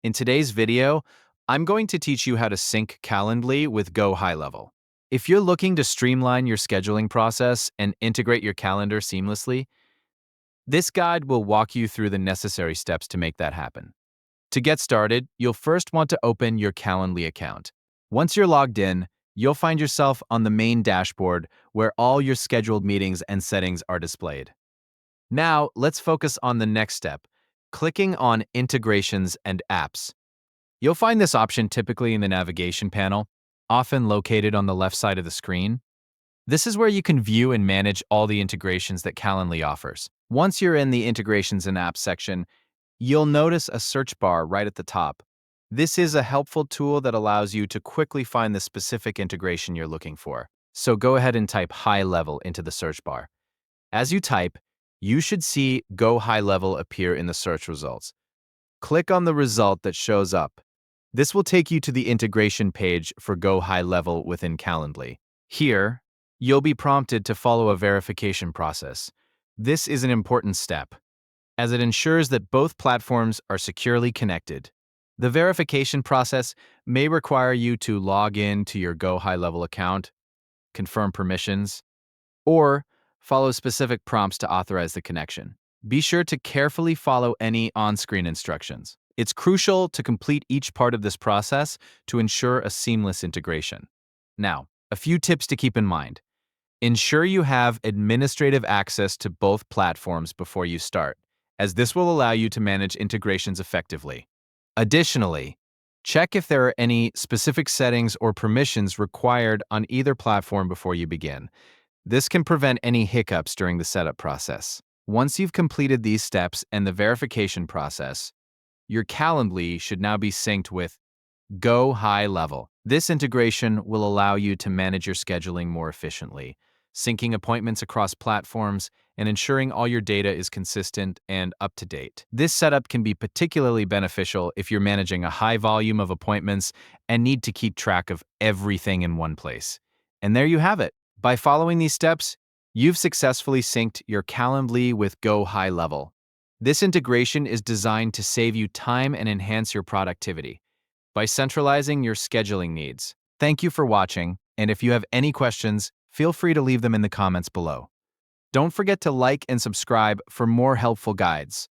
In today's video, I'm going to teach you how to sync Calendly with GoHighLevel. If you're looking to streamline your scheduling process and integrate your calendar seamlessly, this guide will walk you through the necessary steps to make that happen. To get started, you'll first want to open your Calendly account. Once you're logged in, you'll find yourself on the main dashboard where all your scheduled meetings and settings are displayed. Now, let's focus on the next step, clicking on Integrations and Apps. You'll find this option typically in the navigation panel, often located on the left side of the screen. This is where you can view and manage all the integrations that Calendly offers. Once you're in the Integrations and Apps section, you'll notice a search bar right at the top. This is a helpful tool that allows you to quickly find the specific integration you're looking for. So go ahead and type high level into the search bar. As you type, you should see Go High Level appear in the search results. Click on the result that shows up. This will take you to the integration page for Go High Level within Calendly. Here, you'll be prompted to follow a verification process. This is an important step, as it ensures that both platforms are securely connected. The verification process may require you to log in to your Go High Level account, confirm permissions, or follow specific prompts to authorize the connection. Be sure to carefully follow any on-screen instructions. It's crucial to complete each part of this process to ensure a seamless integration. Now, a few tips to keep in mind. Ensure you have administrative access to both platforms before you start, as this will allow you to manage integrations effectively. Additionally, check if there are any specific settings or permissions required on either platform before you begin. This can prevent any hiccups during the setup process. Once you've completed these steps and the verification process, your Calendly should now be synced with Go High Level. This integration will allow you to manage your scheduling more efficiently, syncing appointments across platforms and ensuring all your data is consistent and up to date. This setup can be particularly beneficial if you're managing a high volume of appointments and need to keep track of everything in one place. And there you have it. By following these steps, you've successfully synced your Calendly with Go High Level. This integration is designed to save you time and enhance your productivity by centralizing your scheduling needs. Thank you for watching, and if you have any questions, feel free to leave them in the comments below. Don't forget to like and subscribe for more helpful guides.